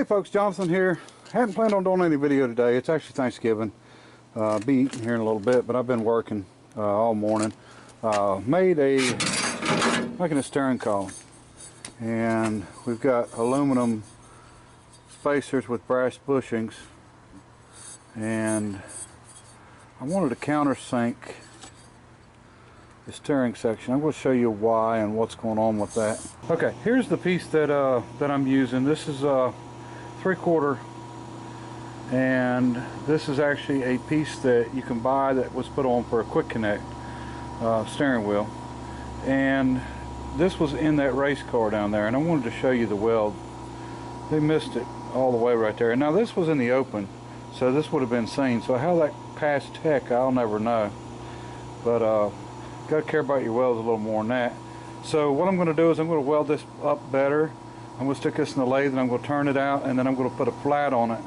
Hey folks, Jonathan here. Hadn't planned on doing any video today. It's actually Thanksgiving. Be eating here in a little bit, but I've been working all morning. Making a steering column, and we've got aluminum spacers with brass bushings, and I wanted to countersink the steering section. I'm going to show you why and what's going on with that. Okay, here's the piece that I'm using. This is 3/4, and this is actually a piece that you can buy that was put on for a quick connect steering wheel, and this was in that race car down there, and I wanted to show you the weld. They missed it all the way right there. And now this was in the open, so this would have been seen. So how that passed tech, I'll never know, but got to care about your welds a little more than that. So what I'm going to do is I'm going to weld this up better. I'm going to stick this in the lathe, and I'm going to turn it out, and then I'm going to put a flat on it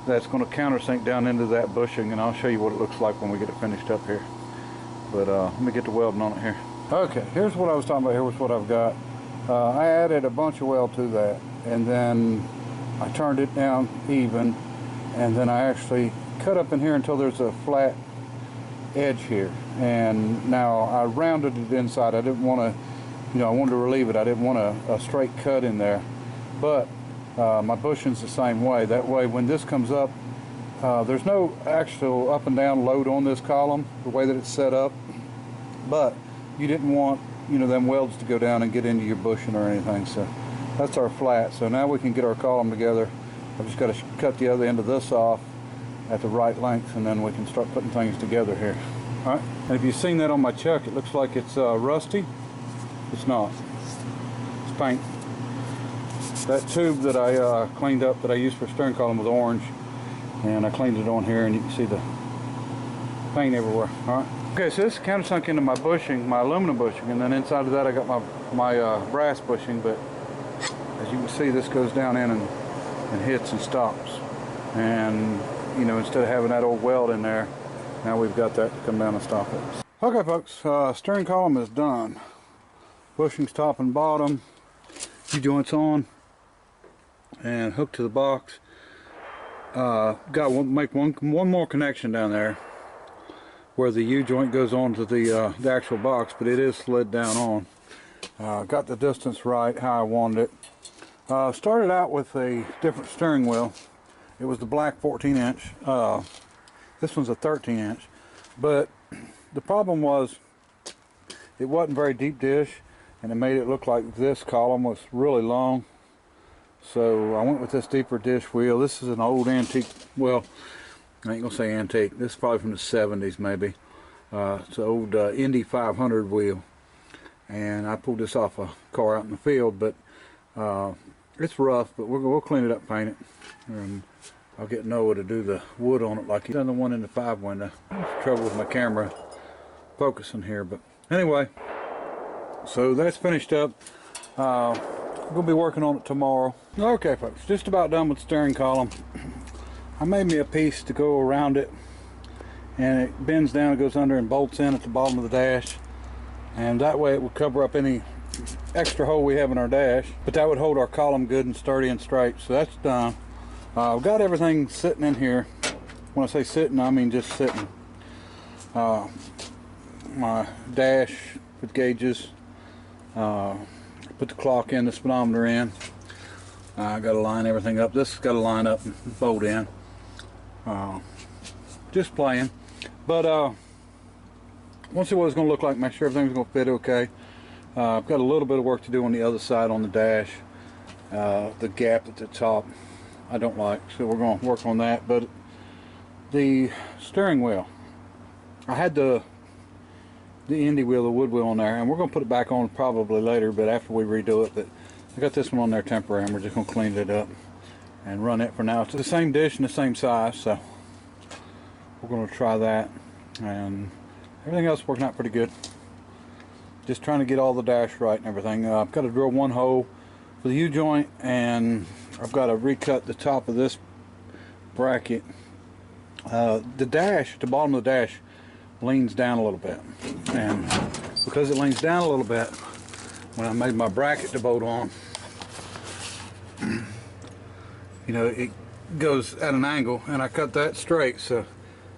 that's going to countersink down into that bushing, and I'll show you what it looks like when we get it finished up here. But let me get the welding on it here. Okay, here's what I was talking about. Here's what I've got. I added a bunch of weld to that, and then I turned it down even, and then I actually cut up in here until there's a flat edge here, and now I rounded it inside. I didn't want to, I wanted to relieve it. I didn't want a straight cut in there, but my bushing's the same way. That way when this comes up, there's no actual up and down load on this column the way that it's set up, but you didn't want them welds to go down and get into your bushing or anything. So that's our flat. So now we can get our column together. I've just got to cut the other end of this off at the right length, and then we can start putting things together here. All right, and if you've seen that on my chuck, it looks like it's rusty. It's not. It's paint. That tube that I cleaned up that I used for steering column was orange, and I cleaned it on here, and you can see the paint everywhere. All right. Okay, so this countersunk into my bushing, my aluminum bushing, and then inside of that I got my brass bushing. But as you can see, this goes down in and hits and stops, and instead of having that old weld in there, now we've got that to come down and stop it. Okay folks, steering column is done. Bushings top and bottom, U-joints on, and hooked to the box. Got to make one more connection down there where the U-joint goes on to the actual box, but it is slid down on. Got the distance right, how I wanted it. Started out with a different steering wheel. It was the black 14-inch. This one's a 13-inch. But the problem was it wasn't very deep dish, and it made it look like this column was really long. So I went with this deeper dish wheel. This is an old antique, well, I ain't gonna say antique. This is probably from the 70s maybe. It's an old Indy 500 wheel. And I pulled this off a car out in the field, but it's rough, but we'll clean it up, paint it, and I'll get Noah to do the wood on it like he's done the one in the 5 window. There's trouble with my camera focusing here, but anyway, so that's finished up. We're gonna be working on it tomorrow. Okay folks, just about done with the steering column. I made me a piece to go around it, and it bends down, it goes under and bolts in at the bottom of the dash, and that way it will cover up any extra hole we have in our dash, but that would hold our column good and sturdy and straight. So that's done. I've got everything sitting in here. When I say sitting, I mean just sitting. My dash with gauges, put the clock in, the speedometer in. I got to line everything up. This has got to line up and bolt in. Just playing, but want to see what it's going to look like, make sure everything's going to fit okay. I've got a little bit of work to do on the other side on the dash. The gap at the top I don't like, so we're going to work on that. But the steering wheel, I had the Indy wheel, the wood wheel on there, and we're going to put it back on probably later, but after we redo it. But I got this one on there temporary, and we're just going to clean it up and run it for now. It's the same dish and the same size, so we're going to try that, and everything else working out pretty good. Just trying to get all the dash right and everything. I've got to drill one hole for the U-joint, and I've got to recut the top of this bracket. The dash, the bottom of the dash, leans down a little bit, and because it leans down a little bit, when I made my bracket to bolt on, you know, it goes at an angle, and I cut that straight, so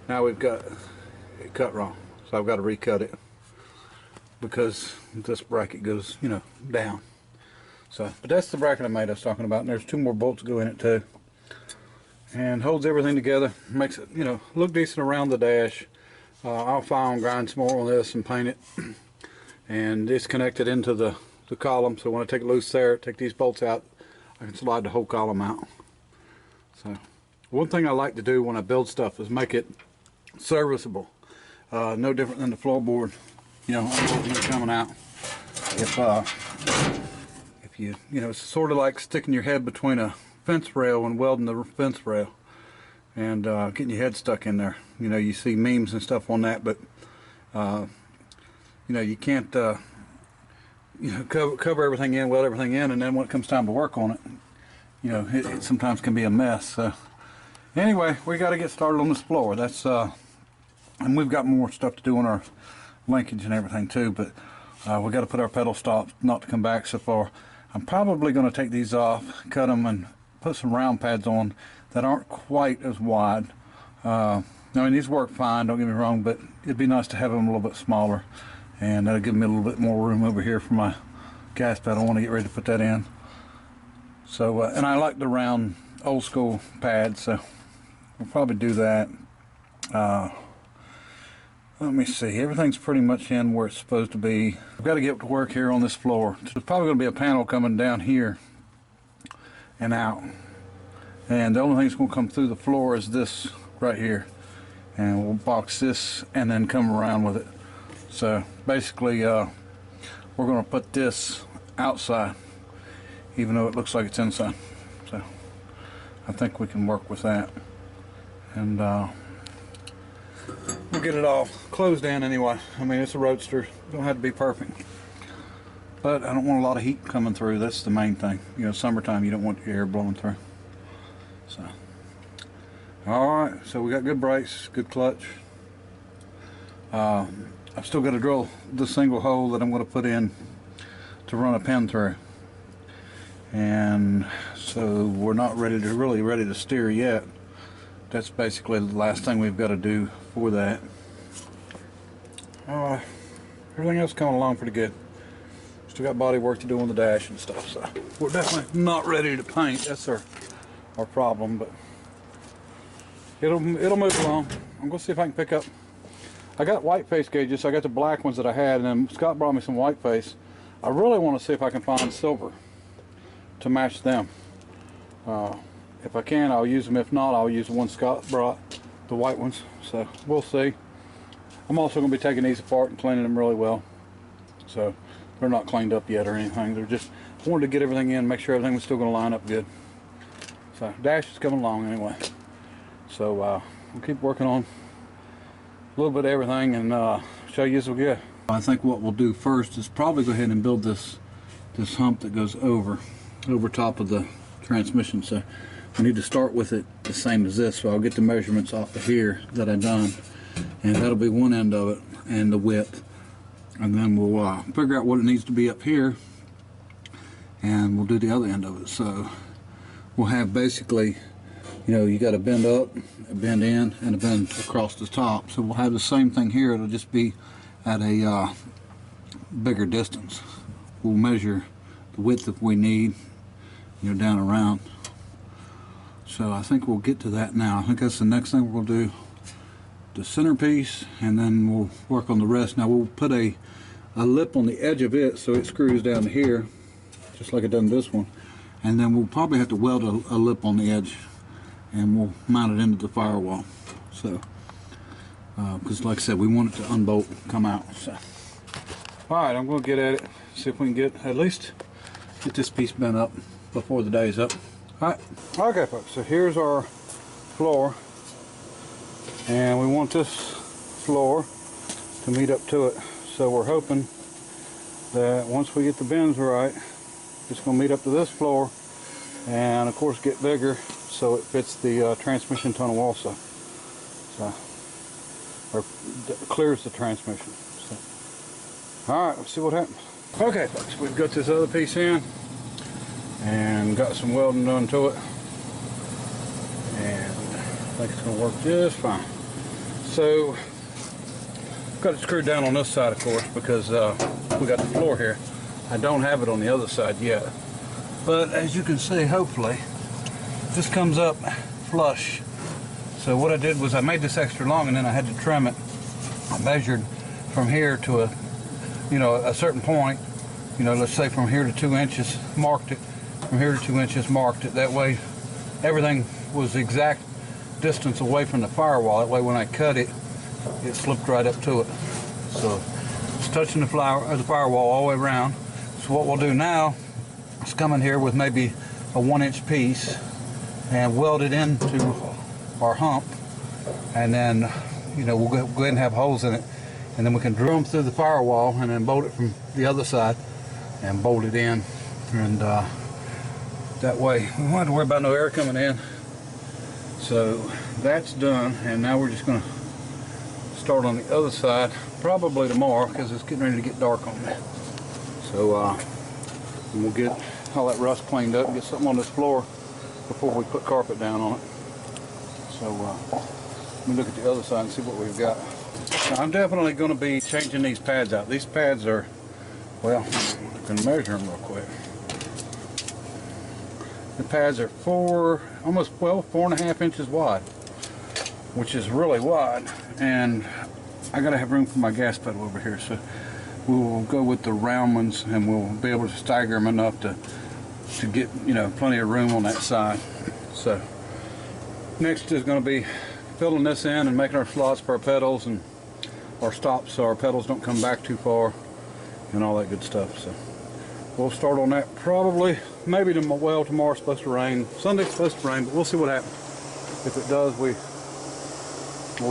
now we've got it cut wrong. So I've got to recut it because this bracket goes, you know, down. So, but that's the bracket I made I was talking about, and there's 2 more bolts go in it too. And holds everything together, makes it, you know, look decent around the dash. I'll file and grind some more on this and paint it. And it's connected into the column, so when I take it loose there, take these bolts out, I can slide the whole column out. So, one thing I like to do when I build stuff is make it serviceable. No different than the floorboard, you know, coming out. If you know, it's sort of like sticking your head between a fence rail and welding the fence rail and getting your head stuck in there. You know, you see memes and stuff on that, but you know, you can't you know, cover everything in, weld everything in, and then when it comes time to work on it, you know, it sometimes can be a mess. So anyway, we got to get started on this floor. That's and we've got more stuff to do on our linkage and everything too, but we got to put our pedal stops not to come back so far. I'm probably going to take these off, cut them, and put some round pads on that aren't quite as wide. I mean, these work fine, don't get me wrong, but it'd be nice to have them a little bit smaller, and that'll give me a little bit more room over here for my gas pedal. I want to get ready to put that in. So, and I like the round old school pads, so we'll probably do that. Let me see, everything's pretty much in where it's supposed to be. I've got to get to work here on this floor. There's probably going to be a panel coming down here and out, and the only thing that's going to come through the floor is this right here, and we'll box this and then come around with it. So basically we're going to put this outside even though it looks like it's inside. So I think we can work with that, and we'll get it all closed in anyway. I mean, it's a roadster, don't have to be perfect, but I don't want a lot of heat coming through. That's the main thing. You know, summertime, you don't want your air blowing through. So, alright, so we got good brakes, good clutch. I've still got to drill the single hole that I'm going to put in to run a pin through. And so we're not really ready to steer yet. That's basically the last thing we've got to do for that. Everything else coming along pretty good. Still got body work to do on the dash and stuff, so we're definitely not ready to paint. That's our problem, but it'll move along. I'm gonna see if I can pick up. I got white face gauges, so I got the black ones that I had, and then Scott brought me some white face. I really want to see if I can find silver to match them. If I can, I'll use them. If not, I'll use the ones Scott brought, the white ones. So we'll see. I'm also going to be taking these apart and cleaning them really well. So they're not cleaned up yet or anything. They're just, I wanted to get everything in, make sure everything was still going to line up good. So dash is coming along anyway. So we'll keep working on a little bit of everything and show you as we go. I think what we'll do first is probably go ahead and build this hump that goes over top of the transmission. So we need to start with it the same as this. So I'll get the measurements off of here that I've done, and that'll be one end of it and the width, and then we'll figure out what it needs to be up here, and we'll do the other end of it. So we'll have basically, you know, you got a bend up, a bend in, and a bend across the top. So we'll have the same thing here. It'll just be at a bigger distance. We'll measure the width if we need, you know, down around. So I think we'll get to that now. I think that's the next thing we'll do, the centerpiece, and then we'll work on the rest. Now we'll put a lip on the edge of it so it screws down to here, just like I done this one. And then we'll probably have to weld a lip on the edge, and we'll mount it into the firewall. So, because like I said, we want it to unbolt and come out. So, all right, I'm going to get at it, see if we can at least get this piece bent up before the day's up. All right. Okay, folks. So here's our floor, and we want this floor to meet up to it. So we're hoping that once we get the bends right, it's going to meet up to this floor, and of course get bigger so it fits the transmission tunnel also. So, or clears the transmission. So, all right, let's see what happens. Okay, folks, we've got this other piece in and got some welding done to it. think it's going to work just fine. So, got it screwed down on this side, of course, because we got the floor here. I don't have it on the other side yet. But as you can see, hopefully, this comes up flush. So what I did was I made this extra long and then I had to trim it. I measured from here to a certain point, let's say from here to 2 inches, marked it. From here to 2 inches, marked it. That way everything was the exact distance away from the firewall. That way when I cut it, it slipped right up to it. So it's touching the firewall all the way around. So what we'll do now is come in here with maybe a 1-inch piece and weld it into our hump, and then we'll go ahead and have holes in it, and then we can drill them through the firewall and then bolt it from the other side and bolt it in, and that way we won't have to worry about no air coming in. So that's done, and now we're just going to start on the other side probably tomorrow because it's getting ready to get dark on me. So we'll get all that rust cleaned up and get something on this floor before we put carpet down on it. So let me look at the other side and see what we've got. Now, I'm definitely going to be changing these pads out. These pads are, well, I can measure them real quick. The pads are 4.5 inches wide, which is really wide, and I gotta have room for my gas pedal over here, so we'll go with the round ones, and we'll be able to stagger them enough to get plenty of room on that side. So next is going to be filling this in and making our slots for our pedals and our stops so our pedals don't come back too far and all that good stuff. So we'll start on that probably, maybe tomorrow. Tomorrow's supposed to rain. Sunday's supposed to rain, but we'll see what happens. If it does, we'll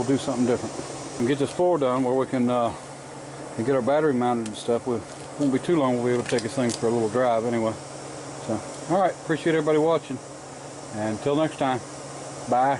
do something different and get this floor done where we can and get our battery mounted and stuff. It won't be too long. We'll be able to take this thing for a little drive anyway. So, all right, appreciate everybody watching, and until next time, bye.